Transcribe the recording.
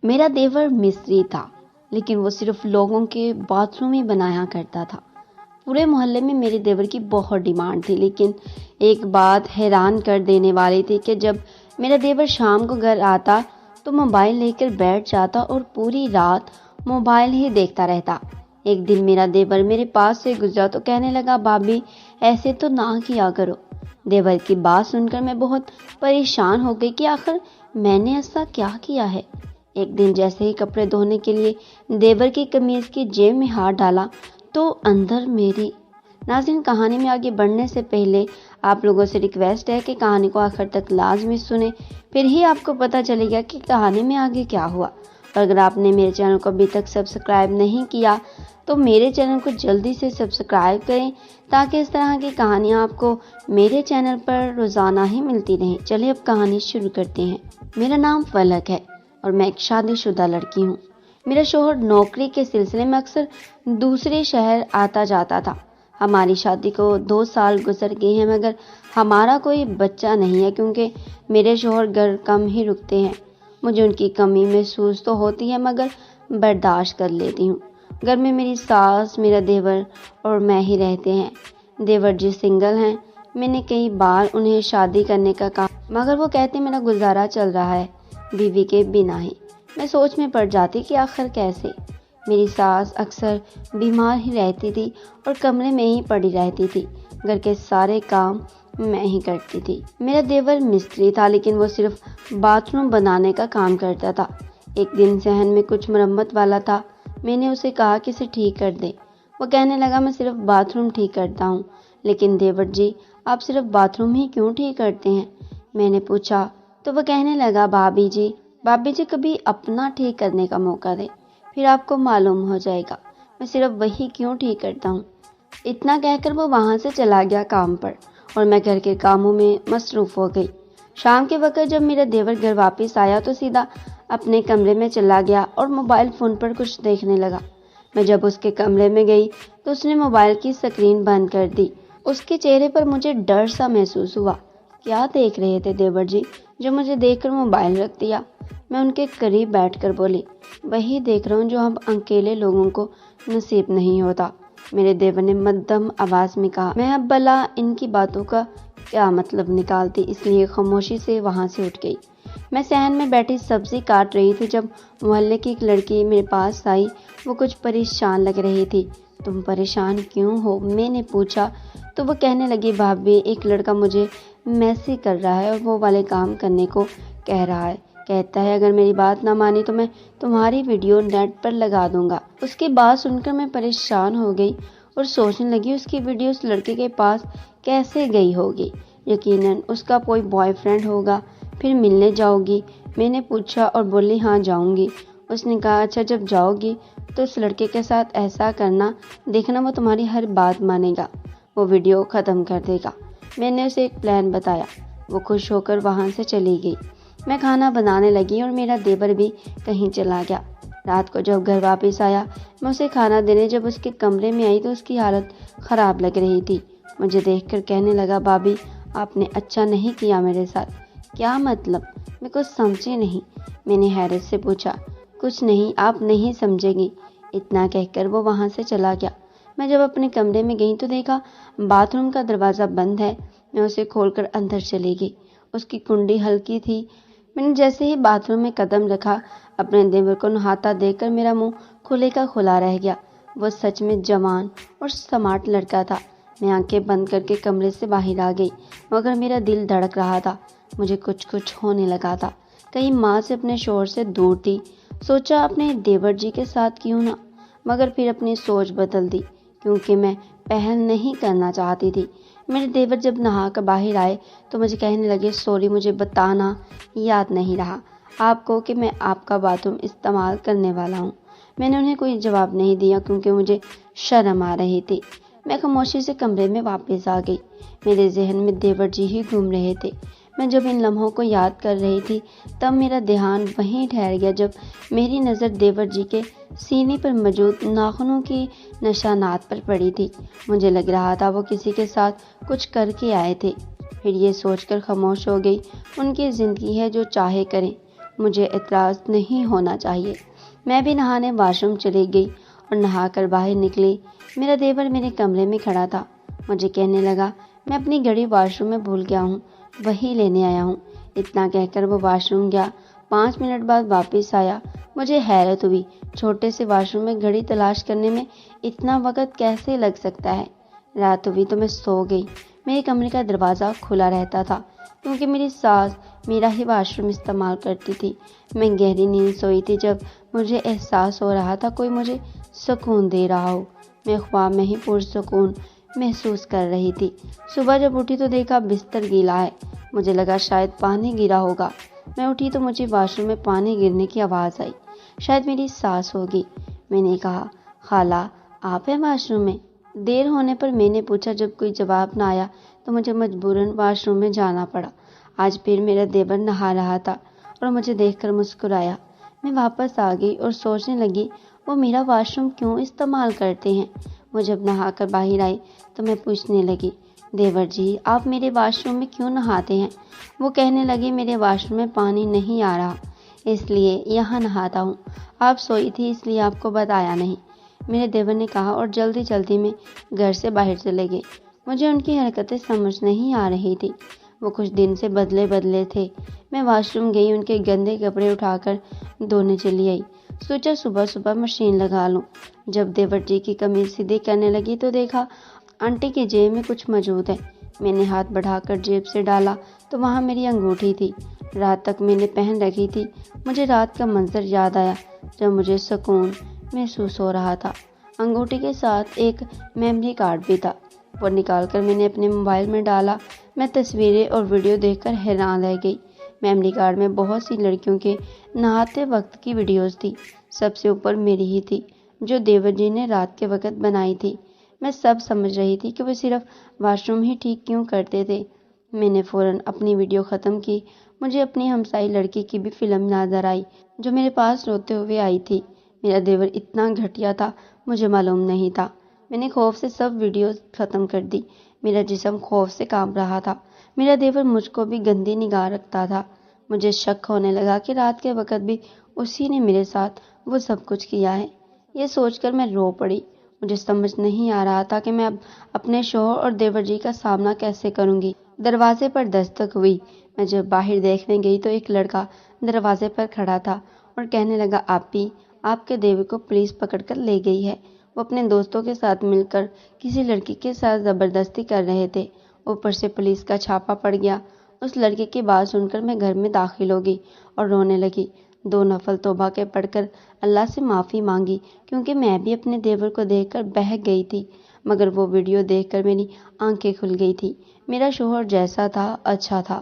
میرا دیور مستری تھا، لیکن وہ صرف لوگوں کے باتھ روم ہی بنایا کرتا تھا۔ پورے محلے میں میرے دیور کی بہت ڈیمانڈ تھی، لیکن ایک بات حیران کر دینے والی تھی کہ جب میرا دیور شام کو گھر آتا تو موبائل لے کر بیٹھ جاتا اور پوری رات موبائل ہی دیکھتا رہتا۔ ایک دن میرا دیور میرے پاس سے گزرا تو کہنے لگا، بھابھی ایسے تو نہ کیا کرو۔ دیور کی بات سن کر میں بہت پریشان ہو گئی کہ آخر میں نے ایسا کیا کیا ہے۔ ایک دن جیسے ہی کپڑے دھونے کے لیے دیور کی قمیض کی جیب میں ہاتھ ڈالا تو اندر میری۔ ناظرین، کہانی میں آگے بڑھنے سے پہلے آپ لوگوں سے ریکویسٹ ہے کہ کہانی کو آخر تک لازمی سنیں، پھر ہی آپ کو پتہ چلے گا کہ کہانی میں آگے کیا ہوا۔ اور اگر آپ نے میرے چینل کو ابھی تک سبسکرائب نہیں کیا تو میرے چینل کو جلدی سے سبسکرائب کریں تاکہ اس طرح کی کہانیاں آپ کو میرے چینل پر روزانہ ہی ملتی رہیں۔ چلیے اب کہانی شروع کرتے ہیں۔ میرا نام فلک ہے اور میں ایک شادی شدہ لڑکی ہوں۔ میرا شوہر نوکری کے سلسلے میں اکثر دوسرے شہر آتا جاتا تھا۔ ہماری شادی کو 2 سال گزر گئے ہیں، مگر ہمارا کوئی بچہ نہیں ہے کیونکہ میرے شوہر گھر کم ہی رکتے ہیں۔ مجھے ان کی کمی محسوس تو ہوتی ہے مگر برداشت کر لیتی ہوں۔ گھر میں میری ساس، میرا دیور اور میں ہی رہتے ہیں۔ دیور جی سنگل ہیں۔ میں نے کئی بار انہیں شادی کرنے کا کہا مگر وہ کہتے میرا گزارا چل رہا ہے بیوی کے بنا ہی۔ میں سوچ میں پڑ جاتی کہ آخر کیسے۔ میری ساس اکثر بیمار ہی رہتی تھی اور کمرے میں ہی پڑی رہتی تھی۔ گھر کے سارے کام میں ہی کرتی تھی۔ میرا دیور مستری تھا، لیکن وہ صرف باتھ روم بنانے کا کام کرتا تھا۔ ایک دن صحن میں کچھ مرمت والا تھا۔ میں نے اسے کہا کہ اسے ٹھیک کر دے۔ وہ کہنے لگا، میں صرف باتھ روم ٹھیک کرتا ہوں۔ لیکن دیور جی، آپ صرف باتھ روم ہی کیوں ٹھیک کرتے ہیں؟ میں نے پوچھا تو وہ کہنے لگا، بھابھی جی کبھی اپنا ٹھیک کرنے کا موقع دے، پھر آپ کو معلوم ہو جائے گا میں صرف وہی کیوں ٹھیک کرتا ہوں۔ اتنا کہہ کر وہ وہاں سے چلا گیا کام پر اور میں گھر کے کاموں میں مصروف ہو گئی۔ شام کے وقت جب میرا دیور گھر واپس آیا تو سیدھا اپنے کمرے میں چلا گیا اور موبائل فون پر کچھ دیکھنے لگا۔ میں جب اس کے کمرے میں گئی تو اس نے موبائل کی اسکرین بند کر دی۔ اس کے چہرے پر مجھے ڈر سا محسوس ہوا۔ کیا دیکھ رہے تھے دیور جی جو مجھے دیکھ کر موبائل رکھ دیا؟ میں ان کے قریب بیٹھ کر بولی، وہی دیکھ رہا ہوں جو ہم اکیلے لوگوں کو نصیب نہیں ہوتا۔ میرے دیور نے مدھم آواز میں کہا۔ میں اب بھلا ان کی باتوں کا کیا مطلب نکالتی، اس لیے خاموشی سے وہاں سے اٹھ گئی۔ میں صحن میں بیٹھی سبزی کاٹ رہی تھی جب محلے کی ایک لڑکی میرے پاس آئی۔ وہ کچھ پریشان لگ رہی تھی۔ تم پریشان کیوں ہو؟ میں نے پوچھا تو وہ کہنے لگی، بھابھی ایک لڑکا مجھے میسج کر رہا ہے اور وہ والے کام کرنے کو کہہ رہا ہے۔ کہتا ہے اگر میری بات نہ مانی تو میں تمہاری ویڈیو نیٹ پر لگا دوں گا۔ اس کی بات سن کر میں پریشان ہو گئی اور سوچنے لگی اس کی ویڈیو اس لڑکے کے پاس کیسے گئی ہوگی۔ یقیناً اس کا کوئی بوائے فرینڈ ہوگا۔ پھر ملنے جاؤ گی؟ میں نے پوچھا اور بولی، ہاں جاؤں گی۔ اس نے کہا، اچھا جب جاؤ گی تو اس لڑکے کے ساتھ ایسا کرنا، دیکھنا وہ تمہاری ہر بات مانے گا، وہ ویڈیو ختم کر دے گا۔ میں نے اسے ایک پلان بتایا۔ وہ خوش ہو کر وہاں سے چلی گئی۔ میں کھانا بنانے لگی اور میرا دیور بھی کہیں چلا گیا۔ رات کو جب گھر واپس آیا میں اسے کھانا دینے جب اس کے کمرے میں آئی تو اس کی حالت خراب لگ رہی تھی۔ مجھے دیکھ کر کہنے لگا، بھابھی آپ نے اچھا نہیں کیا میرے ساتھ۔ کیا مطلب؟ میں کچھ سمجھی نہیں۔ میں نے حیرت سے پوچھا۔ کچھ نہیں، آپ نہیں سمجھے گی۔ اتنا کہہ کر وہ وہاں سے چلا گیا۔ میں جب اپنے کمرے میں گئی تو دیکھا باتھ روم کا دروازہ بند ہے۔ میں اسے کھول کر اندر چلی گئی۔ اس کی کنڈی ہلکی تھی۔ میں نے جیسے ہی باتھ روم میں قدم رکھا اپنے دیور کو نہاتا دیکھ کر میرا منہ کھلے کا کھلا رہ گیا۔ وہ سچ میں جوان اور سمارٹ لڑکا تھا۔ میں آنکھیں بند کر کے کمرے سے باہر آ گئی مگر میرا دل دھڑک رہا تھا۔ مجھے کچھ ہونے لگا تھا۔ کہیں ماں سے اپنے شوہر سے دور تھی۔ سوچا اپنے دیور جی کے ساتھ کیوں نہ، مگر پھر اپنی سوچ بدل دی کیونکہ میں پہل نہیں کرنا چاہتی تھی۔ میرے دیور جب نہا کر باہر آئے تو مجھے کہنے لگے، سوری مجھے بتانا یاد نہیں رہا آپ کو کہ میں آپ کا باتھ روم استعمال کرنے والا ہوں۔ میں نے انہیں کوئی جواب نہیں دیا کیونکہ مجھے شرم آ رہی تھی۔ میں خاموشی سے کمرے میں واپس آ گئی۔ میرے ذہن میں دیور جی ہی گھوم رہے تھے۔ میں جب ان لمحوں کو یاد کر رہی تھی تب میرا دھیان وہیں ٹھہر گیا جب میری نظر دیور جی کے سینے پر موجود ناخنوں کی نشانات پر پڑی تھی۔ مجھے لگ رہا تھا وہ کسی کے ساتھ کچھ کر کے آئے تھے۔ پھر یہ سوچ کر خاموش ہو گئی، ان کی زندگی ہے جو چاہے کریں، مجھے اعتراض نہیں ہونا چاہیے۔ میں بھی نہانے واش روم چلی گئی اور نہا کر باہر نکلی۔ میرا دیور میرے کمرے میں کھڑا تھا۔ مجھے کہنے لگا میں اپنی گھڑی واش روم میں بھول گیا ہوں، وہی لینے آیا ہوں۔ اتنا کہہ کر وہ واش روم گیا۔ 5 منٹ بعد واپس آیا۔ مجھے حیرت ہوئی، چھوٹے سے واش روم میں گھڑی تلاش کرنے میں اتنا وقت کیسے لگ سکتا ہے؟ رات ہوئی تو میں سو گئی۔ میرے کمرے کا دروازہ کھلا رہتا تھا کیونکہ میری ساس میرا ہی واش روم استعمال کرتی تھی۔ میں گہری نیند سوئی تھی جب مجھے احساس ہو رہا تھا کوئی مجھے سکون دے رہا ہو۔ میں خواب میں ہی پرسکون محسوس کر رہی تھی۔ صبح جب اٹھی تو دیکھا بستر گیلا ہے۔ مجھے لگا شاید پانی گرا ہوگا۔ میں اٹھی تو مجھے واش روم میں پانی گرنے کی آواز آئی۔ شاید میری ساس ہوگی۔ میں نے کہا خالہ آپ ہیں واش روم میں؟ دیر ہونے پر میں نے پوچھا۔ جب کوئی جواب نہ آیا تو مجھے مجبوراً واش روم میں جانا پڑا۔ آج پھر میرا دیور نہا رہا تھا اور مجھے دیکھ کر مسکرایا۔ میں واپس آ گئی اور سوچنے لگی وہ میرا واش روم کیوں استعمال کرتے ہیں۔ وہ جب نہا کر باہر آئی تو میں پوچھنے لگی دیور جی آپ میرے واش روم میں کیوں نہاتے ہیں؟ وہ کہنے لگے میرے واش روم میں پانی نہیں آ رہا اس لیے یہاں نہاتا ہوں۔ آپ سوئی تھی اس لیے آپ کو بتایا نہیں، میرے دیور نے کہا اور جلدی جلدی میں گھر سے باہر چلے گئے۔ مجھے ان کی حرکتیں سمجھ نہیں آ رہی تھی۔ وہ کچھ دن سے بدلے تھے۔ میں واش روم گئی، ان کے گندے کپڑے اٹھا کر دھونے چلی آئی۔ سوچا صبح صبح مشین لگا لوں۔ جب دیور جی کی قمیض سیدھی کرنے لگی تو دیکھا آنٹی کی جیب میں کچھ موجود ہے۔ میں نے ہاتھ بڑھا کر جیب سے ڈالا تو وہاں میری انگوٹھی تھی۔ رات تک میں نے پہن رکھی تھی۔ مجھے رات کا منظر یاد آیا جب مجھے سکون محسوس ہو رہا تھا۔ انگوٹھی کے ساتھ ایک میموری کارڈ بھی تھا۔ وہ نکال کر میں نے اپنے موبائل میں ڈالا۔ میں تصویریں اور ویڈیو دیکھ کر حیران رہ گئی۔ میموری کارڈ میں بہت سی لڑکیوں کے نہاتے وقت کی ویڈیوز تھی۔ سب سے اوپر میری ہی تھی جو دیور جی نے رات کے وقت بنائی تھی۔ میں سب سمجھ رہی تھی کہ وہ صرف واش روم ہی ٹھیک کیوں کرتے تھے۔ میں نے فوراً اپنی ویڈیو ختم کی۔ مجھے اپنی ہمسائی لڑکی کی بھی فلم نظر آئی جو میرے پاس روتے ہوئے آئی تھی۔ میرا دیور اتنا گھٹیا تھا مجھے معلوم نہیں تھا۔ میں نے خوف سے سب ویڈیوز ختم کر دی۔ میرا جسم خوف سے کانپ رہا تھا۔ میرا دیور مجھ کو بھی گندی نگاہ رکھتا تھا۔ مجھے شک ہونے لگا کہ رات کے وقت بھی اسی نے میرے ساتھ وہ سب کچھ کیا ہے۔ یہ سوچ کر میں رو پڑی۔ مجھے سمجھ نہیں آ رہا تھا کہ میں اب اپنے شوہر اور دیور جی کا سامنا کیسے کروں گی۔ دروازے پر دستک ہوئی۔ میں جب باہر دیکھنے گئی تو ایک لڑکا دروازے پر کھڑا تھا اور کہنے لگا آپی آپ کے دیور کو پولیس پکڑ کر لے گئی ہے۔ وہ اپنے دوستوں کے ساتھ مل کر کسی لڑکی کے ساتھ زبردستی کر رہے تھے۔ اوپر سے پولیس کا چھاپا پڑ گیا۔ اس لڑکے کی بات سن کر میں گھر میں داخل ہو گئی اور رونے لگی۔ 2 نفل توبہ کے پڑھ کر اللہ سے معافی مانگی کیونکہ میں بھی اپنے دیور کو دیکھ کر بہک گئی تھی، مگر وہ ویڈیو دیکھ کر میری آنکھیں کھل گئی تھی۔ میرا شوہر جیسا تھا اچھا تھا۔